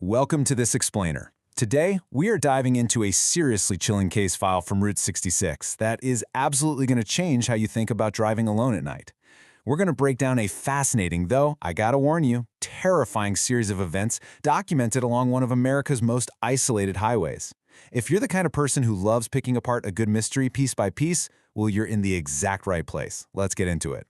Welcome to This Explainer. Today, we are diving into a seriously chilling case file from Route 66 that is absolutely going to change how you think about driving alone at night. We're going to break down a fascinating, though, I gotta warn you, terrifying series of events documented along one of America's most isolated highways. If you're the kind of person who loves picking apart a good mystery piece by piece, well, you're in the exact right place. Let's get into it.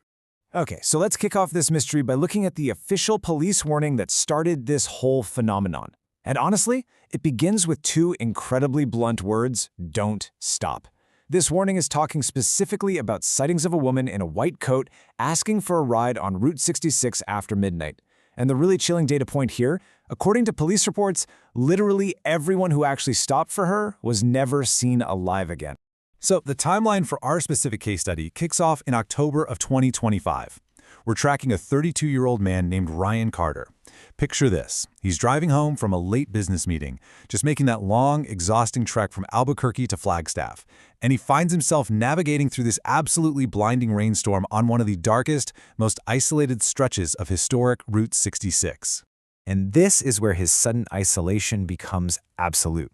Okay, so let's kick off this mystery by looking at the official police warning that started this whole phenomenon. And honestly, it begins with two incredibly blunt words: don't stop. This warning is talking specifically about sightings of a woman in a white coat asking for a ride on Route 66 after midnight. And the really chilling data point here, according to police reports, literally everyone who actually stopped for her was never seen alive again. So the timeline for our specific case study kicks off in October of 2025. We're tracking a 32-year-old man named Ryan Carter. Picture this. He's driving home from a late business meeting, just making that long, exhausting trek from Albuquerque to Flagstaff. And he finds himself navigating through this absolutely blinding rainstorm on one of the darkest, most isolated stretches of historic Route 66. And this is where his sudden isolation becomes absolute.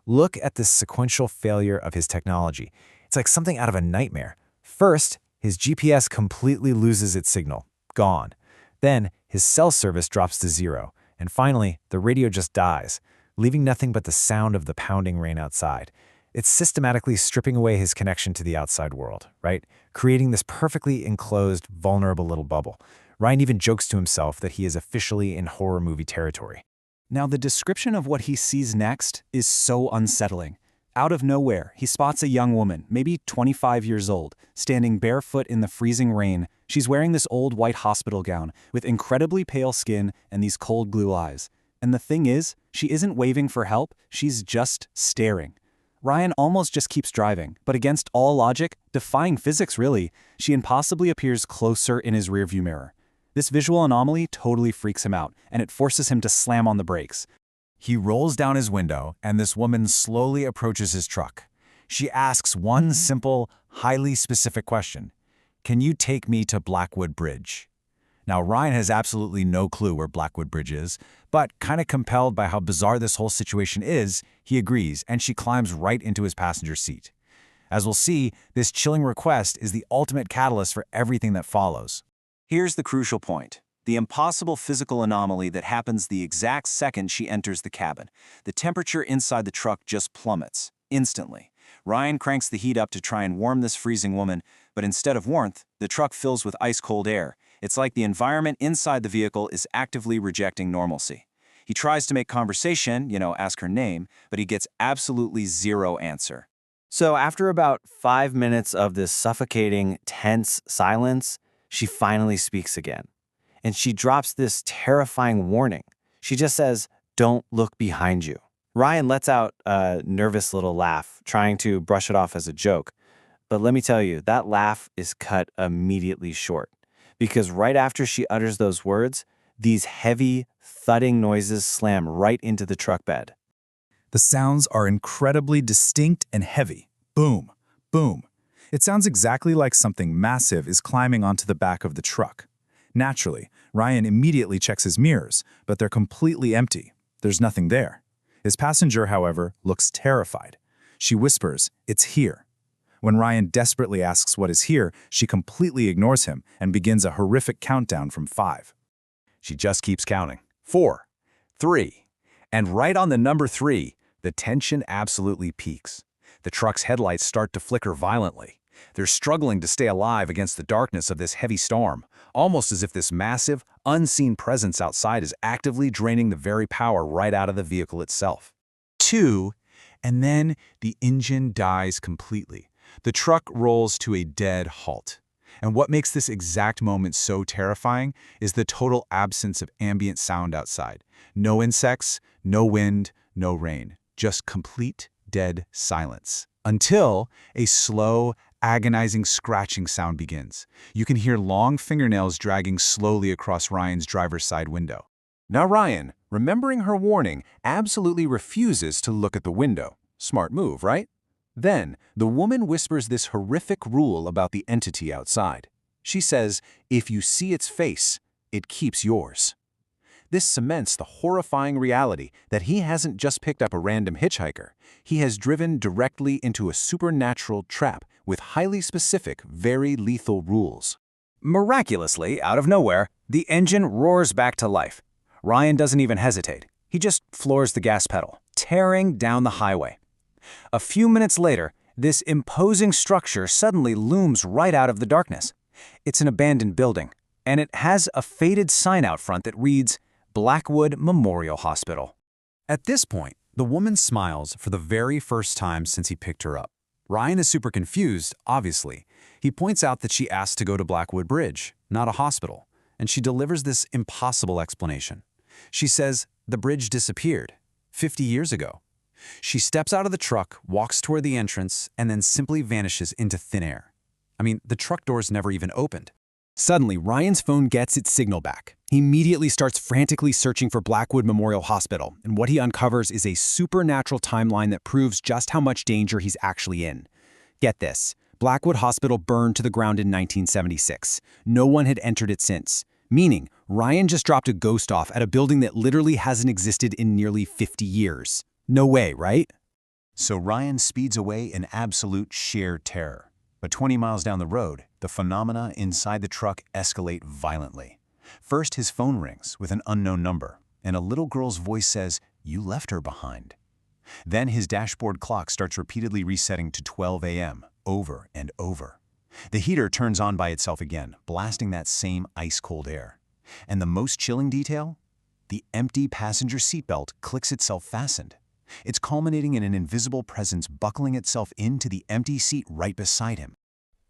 Look at the sequential failure of his technology. It's like something out of a nightmare. First, his GPS completely loses its signal. Gone. Then, his cell service drops to zero. And finally, the radio just dies, leaving nothing but the sound of the pounding rain outside. It's systematically stripping away his connection to the outside world, right? Creating this perfectly enclosed, vulnerable little bubble. Ryan even jokes to himself that he is officially in horror movie territory. Now, the description of what he sees next is so unsettling. Out of nowhere, he spots a young woman, maybe 25 years old, standing barefoot in the freezing rain. She's wearing this old white hospital gown with incredibly pale skin and these cold blue eyes. And the thing is, she isn't waving for help, she's just staring. Ryan almost just keeps driving, but against all logic, defying physics really, she impossibly appears closer in his rearview mirror. This visual anomaly totally freaks him out, and it forces him to slam on the brakes. He rolls down his window, and this woman slowly approaches his truck. She asks one simple, highly specific question. Can you take me to Blackwood Bridge? Now, Ryan has absolutely no clue where Blackwood Bridge is, but kind of compelled by how bizarre this whole situation is, he agrees, and she climbs right into his passenger seat. As we'll see, this chilling request is the ultimate catalyst for everything that follows. Here's the crucial point. The impossible physical anomaly that happens the exact second she enters the cabin. The temperature inside the truck just plummets, instantly. Ryan cranks the heat up to try and warm this freezing woman, but instead of warmth, the truck fills with ice-cold air. It's like the environment inside the vehicle is actively rejecting normalcy. He tries to make conversation, ask her name, but he gets absolutely zero answer. So after about 5 minutes of this suffocating, tense silence, she finally speaks again. And she drops this terrifying warning. She just says, "Don't look behind you." Ryan lets out a nervous little laugh, trying to brush it off as a joke. But let me tell you, that laugh is cut immediately short. Because right after she utters those words, these heavy, thudding noises slam right into the truck bed. The sounds are incredibly distinct and heavy. Boom, boom. It sounds exactly like something massive is climbing onto the back of the truck. Naturally, Ryan immediately checks his mirrors, but they're completely empty. There's nothing there. His passenger, however, looks terrified. She whispers, "It's here." When Ryan desperately asks what is here, she completely ignores him and begins a horrific countdown from 5. She just keeps counting. 4, 3, and right on the number 3, the tension absolutely peaks. The truck's headlights start to flicker violently. They're struggling to stay alive against the darkness of this heavy storm, almost as if this massive, unseen presence outside is actively draining the very power right out of the vehicle itself. 2, and then the engine dies completely. The truck rolls to a dead halt. And what makes this exact moment so terrifying is the total absence of ambient sound outside. No insects, no wind, no rain. Just complete, dead silence. Until a slow, agonizing scratching sound begins. You can hear long fingernails dragging slowly across Ryan's driver's side window. Now Ryan, remembering her warning, absolutely refuses to look at the window. Smart move, right? Then, the woman whispers this horrific rule about the entity outside. She says, if you see its face, it keeps yours. This cements the horrifying reality that he hasn't just picked up a random hitchhiker. He has driven directly into a supernatural trap with highly specific, very lethal rules. Miraculously, out of nowhere, the engine roars back to life. Ryan doesn't even hesitate. He just floors the gas pedal, tearing down the highway. A few minutes later, this imposing structure suddenly looms right out of the darkness. It's an abandoned building, and it has a faded sign out front that reads, Blackwood Memorial Hospital. At this point, the woman smiles for the very first time since he picked her up. Ryan is super confused, obviously. He points out that she asked to go to Blackwood Bridge, not a hospital, and she delivers this impossible explanation. She says the bridge disappeared 50 years ago. She steps out of the truck, walks toward the entrance, and then simply vanishes into thin air. I mean, the truck doors never even opened. Suddenly, Ryan's phone gets its signal back. He immediately starts frantically searching for Blackwood Memorial Hospital, and what he uncovers is a supernatural timeline that proves just how much danger he's actually in. Get this, Blackwood Hospital burned to the ground in 1976. No one had entered it since, meaning Ryan just dropped a ghost off at a building that literally hasn't existed in nearly 50 years. No way, right? So Ryan speeds away in absolute sheer terror. But 20 miles down the road, the phenomena inside the truck escalate violently. First, his phone rings with an unknown number, and a little girl's voice says, "You left her behind." Then his dashboard clock starts repeatedly resetting to 12 a.m., over and over. The heater turns on by itself again, blasting that same ice-cold air. And the most chilling detail? The empty passenger seatbelt clicks itself fastened. It's culminating in an invisible presence buckling itself into the empty seat right beside him.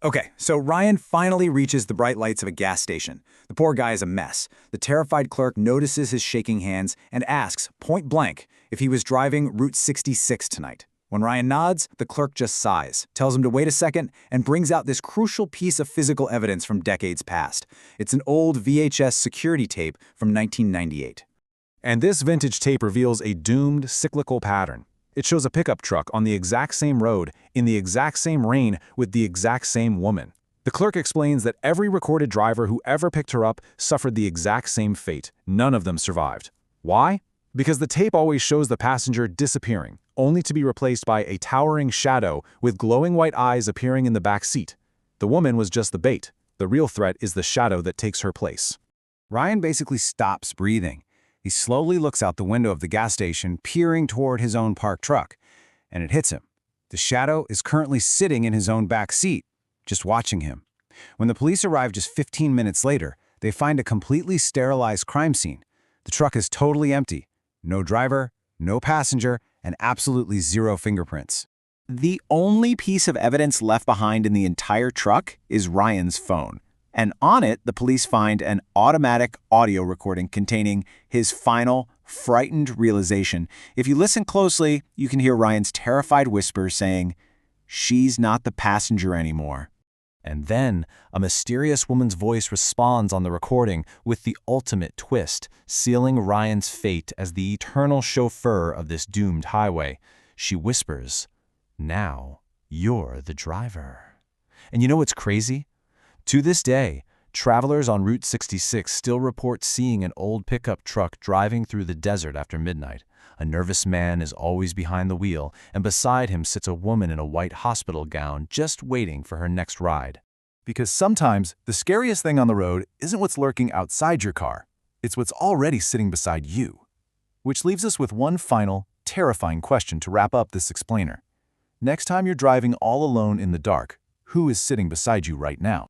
Okay, so Ryan finally reaches the bright lights of a gas station. The poor guy is a mess. The terrified clerk notices his shaking hands and asks, point blank, if he was driving Route 66 tonight. When Ryan nods, the clerk just sighs, tells him to wait a second, and brings out this crucial piece of physical evidence from decades past. It's an old VHS security tape from 1998. And this vintage tape reveals a doomed, cyclical pattern. It shows a pickup truck on the exact same road, in the exact same rain, with the exact same woman. The clerk explains that every recorded driver who ever picked her up suffered the exact same fate. None of them survived. Why? Because the tape always shows the passenger disappearing, only to be replaced by a towering shadow with glowing white eyes appearing in the back seat. The woman was just the bait. The real threat is the shadow that takes her place. Ryan basically stops breathing. He slowly looks out the window of the gas station, peering toward his own parked truck, and it hits him. The shadow is currently sitting in his own back seat, just watching him. When the police arrive just 15 minutes later, they find a completely sterilized crime scene. The truck is totally empty. No driver, no passenger, and absolutely zero fingerprints. The only piece of evidence left behind in the entire truck is Ryan's phone. And on it, the police find an automatic audio recording containing his final, frightened realization. If you listen closely, you can hear Ryan's terrified whisper saying, "She's not the passenger anymore." And then, a mysterious woman's voice responds on the recording with the ultimate twist, sealing Ryan's fate as the eternal chauffeur of this doomed highway. She whispers, "Now, you're the driver." And you know what's crazy? To this day, travelers on Route 66 still report seeing an old pickup truck driving through the desert after midnight. A nervous man is always behind the wheel, and beside him sits a woman in a white hospital gown just waiting for her next ride. Because sometimes the scariest thing on the road isn't what's lurking outside your car, it's what's already sitting beside you. Which leaves us with one final, terrifying question to wrap up this explainer. Next time you're driving all alone in the dark, who is sitting beside you right now?